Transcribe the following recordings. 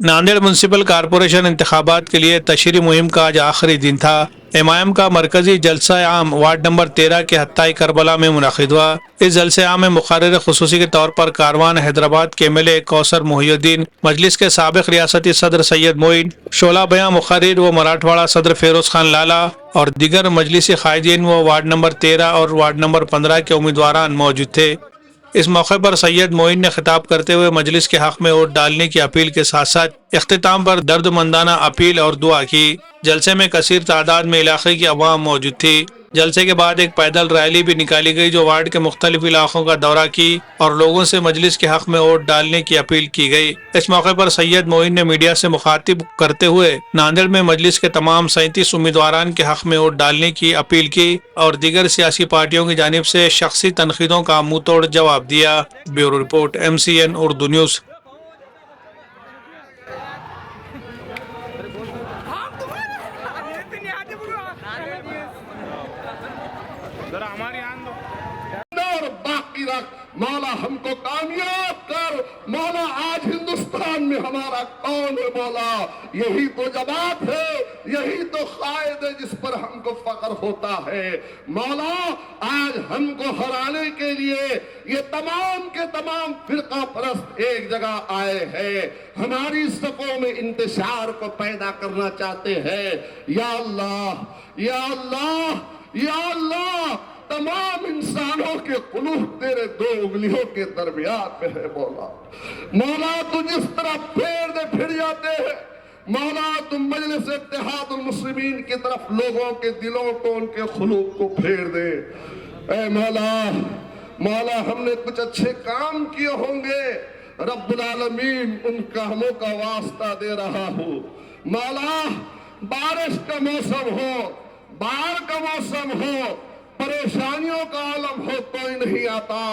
Nanded municipal corporation انتخابات کے لیے تشہیری مہم کا آج آخری دن تھا۔ امائم کا مرکزی جلسہ عام وارڈ نمبر 13 کے حتائی کربلا میں منعقد ہوا۔ اس جلسے عام میں مقرر خصوصی کے طور پر کاروان حیدرآباد کے ایم ایل اے کوثر محی الدین، مجلس کے سابق ریاستی صدر سید معین، شعلہ بیاں مقرر و مراٹھواڑہ صدر فیروز خان لالا اور دیگر مجلسی قائدین و وارڈ نمبر 13 اور وارڈ نمبر 15 کے امیدواران موجود تھے۔ اس موقع پر سید معین نے خطاب کرتے ہوئے مجلس کے حق میں ووٹ ڈالنے کی اپیل کے ساتھ ساتھ اختتام پر درد مندانہ اپیل اور دعا کی۔ جلسے میں کثیر تعداد میں علاقے کی عوام موجود تھی۔ جلسے کے بعد ایک پیدل ریلی بھی نکالی گئی جو وارڈ کے مختلف علاقوں کا دورہ کی اور لوگوں سے مجلس کے حق میں ووٹ ڈالنے کی اپیل کی گئی۔ اس موقع پر سید معین نے میڈیا سے مخاطب کرتے ہوئے ناندیڑ میں مجلس کے تمام 37 امیدواران کے حق میں ووٹ ڈالنے کی اپیل کی اور دیگر سیاسی پارٹیوں کی جانب سے شخصی تنقیدوں کا منہ توڑ جواب دیا۔ Bureau report MCN Urdu news. اور باقی رکھ مولا، ہم کو کامیاب کر مولا۔ آج ہندوستان میں ہمارا کون ہے مولا؟ یہی تو جماعت ہے، یہی تو قائد ہے جس پر ہم کو فخر ہوتا ہے مولا۔ آج ہم کو ہرانے کے لیے یہ تمام کے تمام فرقہ پرست ایک جگہ آئے ہیں، ہماری صفوں میں انتشار کو پیدا کرنا چاہتے ہیں۔ یا اللہ، یا اللہ، یا اللہ، تمام انسانوں کے قلوب تیرے دو انگلیوں کے درمیان میں ہے مولا۔ مولا تو جس طرح پھیر دے پھر جاتے ہیں مولا، تم مجلس اتحاد المسلمین کی طرف لوگوں کے دلوں کو، ان کے قلوب کو پھیر دے۔ اے مولا، مولا ہم نے کچھ اچھے کام کیے ہوں گے، رب العالمین ان کاموں کا واسطہ دے رہا ہوں مولا۔ بارش کا موسم ہو، بہار کا موسم ہو، پریشانیوں کا عالم ہو، کوئی نہیں آتا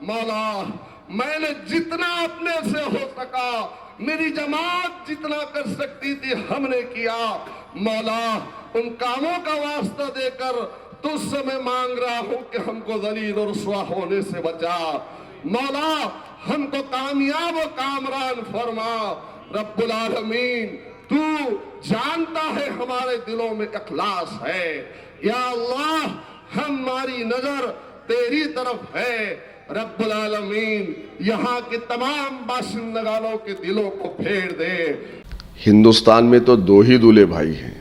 مولا۔ میں نے جتنا اپنے سے ہو سکا، میری جماعت جتنا کر سکتی تھی ہم نے کیا مولا۔ ان کاموں کا واسطہ دے کر تجھ سے میں مانگ رہا ہوں کہ ہم کو ذلیل اور رسوا ہونے سے بچا مولا، ہم کو کامیاب و کامران فرما رب العالمین۔ تو جانتا ہے ہمارے دلوں میں اخلاص ہے یا اللہ، ہماری نظر تیری طرف ہے رب العالمین۔ یہاں کے تمام باشندگانوں کے دلوں کو پھیر دے۔ ہندوستان میں تو دو ہی دولے بھائی ہیں،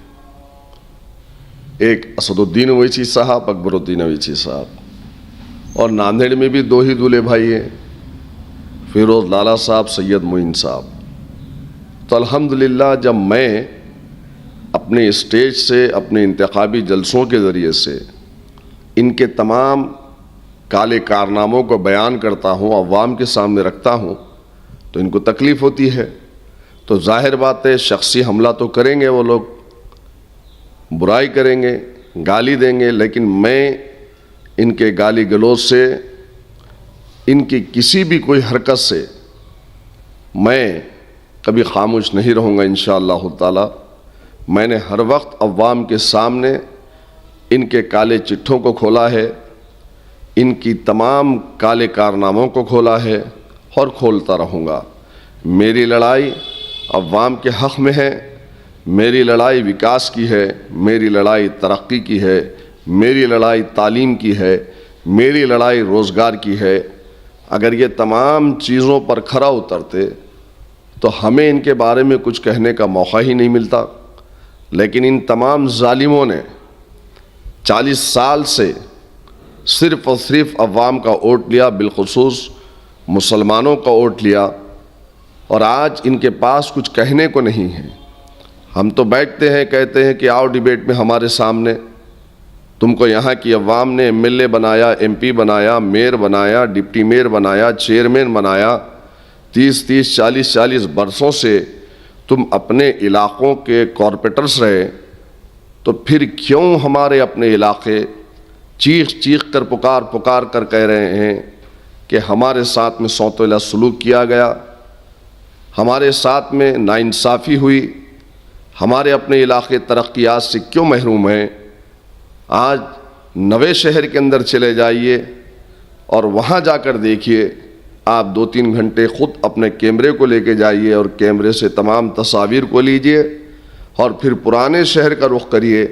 ایک اسد الدین اویسی صاحب، اکبر الدین اویسی صاحب، اور ناندیڑ میں بھی دو ہی دولے بھائی ہیں، فیروز لالا صاحب، سید معین صاحب۔ تو الحمدللہ جب میں اپنے اسٹیج سے، اپنے انتخابی جلسوں کے ذریعے سے ان کے تمام کالے کارناموں کو بیان کرتا ہوں، عوام کے سامنے رکھتا ہوں، تو ان کو تکلیف ہوتی ہے۔ تو ظاہر بات ہے شخصی حملہ تو کریں گے، وہ لوگ برائی کریں گے، گالی دیں گے، لیکن میں ان کے گالی گلوچ سے، ان کی کسی بھی کوئی حرکت سے میں کبھی خاموش نہیں رہوں گا انشاءاللہ تعالی۔ میں نے ہر وقت عوام کے سامنے ان کے کالے چٹھوں کو کھولا ہے، ان کی تمام کالے کارناموں کو کھولا ہے اور کھولتا رہوں گا۔ میری لڑائی عوام کے حق میں ہے، میری لڑائی وکاس کی ہے، میری لڑائی ترقی کی ہے، میری لڑائی تعلیم کی ہے، میری لڑائی روزگار کی ہے۔ اگر یہ تمام چیزوں پر کھرا اترتے تو ہمیں ان کے بارے میں کچھ کہنے کا موقع ہی نہیں ملتا، لیکن ان تمام ظالموں نے 40 سال سے صرف اور صرف عوام کا ووٹ لیا، بالخصوص مسلمانوں کا ووٹ لیا، اور آج ان کے پاس کچھ کہنے کو نہیں ہے۔ ہم تو بیٹھتے ہیں، کہتے ہیں کہ آؤ ڈیبیٹ میں ہمارے سامنے، تم کو یہاں کی عوام نے MLA بنایا، MP بنایا، میئر بنایا، ڈپٹی میئر بنایا، چیئرمین بنایا، 30 40 برسوں سے تم اپنے علاقوں کے کارپوریٹرز رہے، تو پھر کیوں ہمارے اپنے علاقے چیخ چیخ کر پکار کر کہہ رہے ہیں کہ ہمارے ساتھ میں سوتیلا سلوک کیا گیا، ہمارے ساتھ میں ناانصافی ہوئی، ہمارے اپنے علاقے ترقیات سے کیوں محروم ہیں؟ آج نوے شہر کے اندر چلے جائیے اور وہاں جا کر دیکھیے آپ 2-3 گھنٹے خود اپنے کیمرے کو لے کے جائیے اور کیمرے سے تمام تصاویر کو لیجئے اور پھر پرانے شہر کا رخ کریے.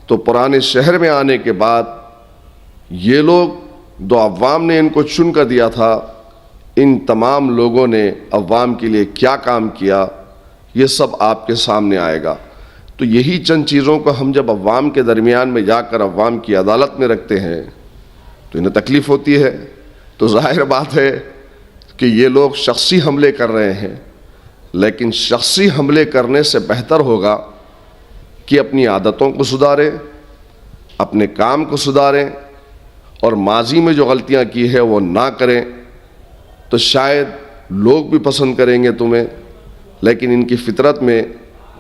تو پرانے شہر میں آنے کے بعد یہ لوگ جو عوام نے ان کو چن کر دیا تھا، ان تمام لوگوں نے عوام کے لیے کیا کام کیا، یہ سب آپ کے سامنے آئے گا. تو یہی چند چیزوں کو ہم جب عوام کے درمیان میں جا کر عوام کی عدالت میں رکھتے ہیں تو انہیں تکلیف ہوتی ہے. تو ظاہر بات ہے کہ یہ لوگ شخصی حملے کر رہے ہیں، لیکن شخصی حملے کرنے سے بہتر ہوگا کہ اپنی عادتوں کو سدھاریں، اپنے کام کو سدھاریں اور ماضی میں جو غلطیاں کی ہے وہ نہ کریں. تو شاید لوگ بھی پسند کریں گے تمہیں، لیکن ان کی فطرت میں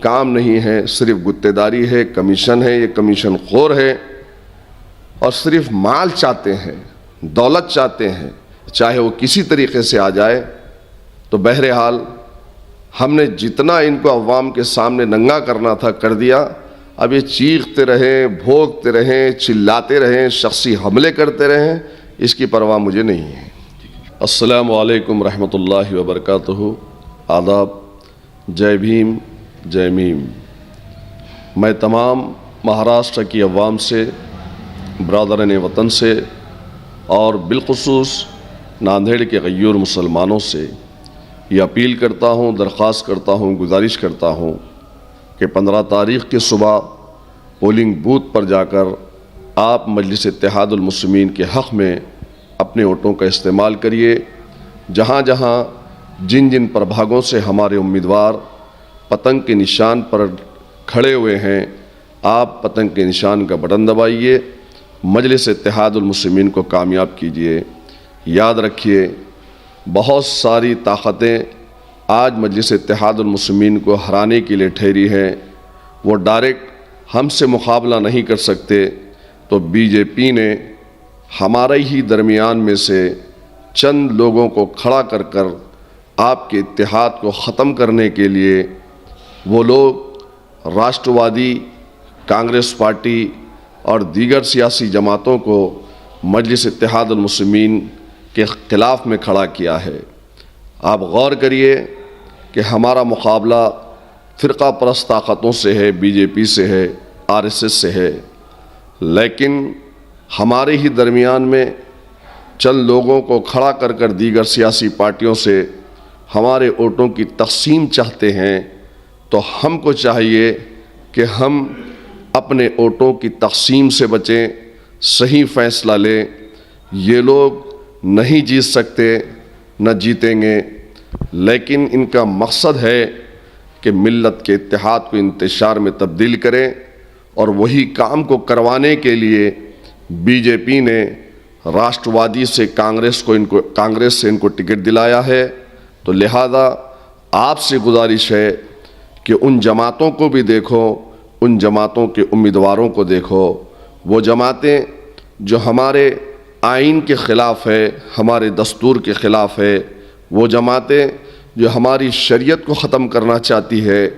کام نہیں ہے، صرف گتہ داری ہے، کمیشن ہے، یہ کمیشن خور ہے اور صرف مال چاہتے ہیں، دولت چاہتے ہیں، چاہے وہ کسی طریقے سے آ جائے. تو بہرحال ہم نے جتنا ان کو عوام کے سامنے ننگا کرنا تھا کر دیا. اب یہ چیختے رہیں، بھونکتے رہیں، چلاتے رہیں، شخصی حملے کرتے رہیں، اس کی پرواہ مجھے نہیں ہے. السلام علیکم رحمۃ اللہ وبرکاتہ. آداب، جے بھیم، جے میم. میں تمام مہاراشٹر کی عوام سے، برادران وطن سے اور بالخصوص ناندیڑ کے غیور مسلمانوں سے یہ اپیل کرتا ہوں، درخواست کرتا ہوں، گزارش کرتا ہوں کہ 15 تاریخ کی صبح پولنگ بوتھ پر جا کر آپ مجلس اتحاد المسلمین کے حق میں اپنے ووٹوں کا استعمال کریے. جہاں جہاں جن جن پربھاگوں سے ہمارے امیدوار پتنگ کے نشان پر کھڑے ہوئے ہیں، آپ پتنگ کے نشان کا بٹن دبائیے، مجلس اتحاد المسلمین کو کامیاب کیجیے. یاد رکھیے، بہت ساری طاقتیں آج مجلس اتحاد المسلمین کو ہرانے کے لیے ٹھہری ہیں. وہ ڈائریکٹ ہم سے مقابلہ نہیں کر سکتے. تو بی جے پی نے ہمارے ہی درمیان میں سے چند لوگوں کو کھڑا کر کر آپ کے اتحاد کو ختم کرنے کے لیے وہ لوگ راشٹروادی کانگریس پارٹی اور دیگر سیاسی جماعتوں کو مجلس اتحاد المسلمین کے خلاف میں کھڑا کیا ہے. آپ غور کریے کہ ہمارا مقابلہ فرقہ پرست طاقتوں سے ہے، بی جے پی سے ہے، آر ایس ایس سے ہے، لیکن ہمارے ہی درمیان میں چند لوگوں کو کھڑا کر کر دیگر سیاسی پارٹیوں سے ہمارے ووٹوں کی تقسیم چاہتے ہیں. تو ہم کو چاہیے کہ ہم اپنے ووٹوں کی تقسیم سے بچیں، صحیح فیصلہ لیں. یہ لوگ نہیں جیت سکتے، نہ جیتیں گے، لیکن ان کا مقصد ہے کہ ملت کے اتحاد کو انتشار میں تبدیل کریں، اور وہی کام کو کروانے کے لیے بی جے پی نے راشٹروادی سے کانگریس سے ان کو ٹکٹ دلایا ہے. تو لہذا آپ سے گزارش ہے کہ ان جماعتوں کو بھی دیکھو، ان جماعتوں کے امیدواروں کو دیکھو. وہ جماعتیں جو ہمارے آئین کے خلاف ہے، ہمارے دستور کے خلاف ہے، وہ جماعتیں جو ہماری شریعت کو ختم کرنا چاہتی ہے،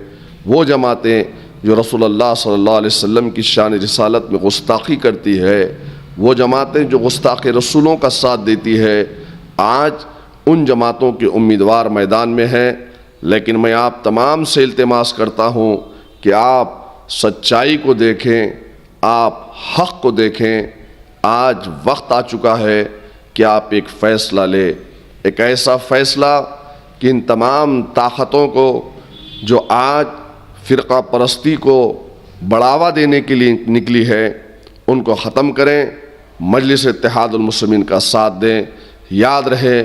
وہ جماعتیں جو رسول اللہ صلی اللہ علیہ وسلم کی شان رسالت میں گستاخی کرتی ہے، وہ جماعتیں جو گستاخ رسولوں کا ساتھ دیتی ہے، آج ان جماعتوں کے امیدوار میدان میں ہیں. لیکن میں آپ تمام سے التماس کرتا ہوں کہ آپ سچائی کو دیکھیں، آپ حق کو دیکھیں. آج وقت آ چکا ہے کہ آپ ایک فیصلہ لیں، ایک ایسا فیصلہ کہ ان تمام طاقتوں کو جو آج فرقہ پرستی کو بڑھاوا دینے کے لیے نکلی ہے، ان کو ختم کریں، مجلس اتحاد المسلمین کا ساتھ دیں. یاد رہے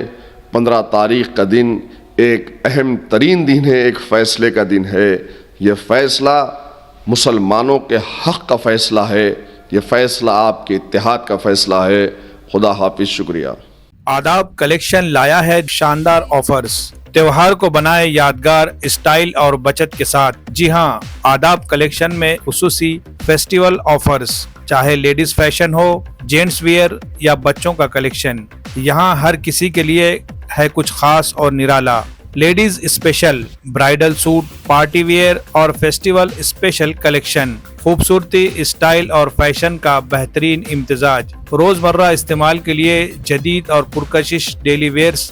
15 تاریخ کا دن ایک اہم ترین دن ہے، ایک فیصلے کا دن ہے. یہ فیصلہ مسلمانوں کے حق کا فیصلہ ہے، یہ فیصلہ آپ کے اتحاد کا فیصلہ ہے. خدا حافظ. شکریہ. آداب کلیکشن لایا ہے شاندار آفرز. تہوار کو بنائے یادگار اسٹائل اور بچت کے ساتھ. جی ہاں، آداب کلیکشن میں خصوصی فیسٹیول آفرز، چاہے ladies fashion who, gents where یا بچوں کا کلیکشن، یہاں ہر کسی کے لیے ہے کچھ خاص اور نرالا. Ladies special bridal suit, party wear اور فیسٹیول اسپیشل کلیکشن. خوبصورتی، اسٹائل اور فیشن کا بہترین امتزاج. روزمرہ استعمال کے لیے جدید اور پرکشش ڈیلی ویئرز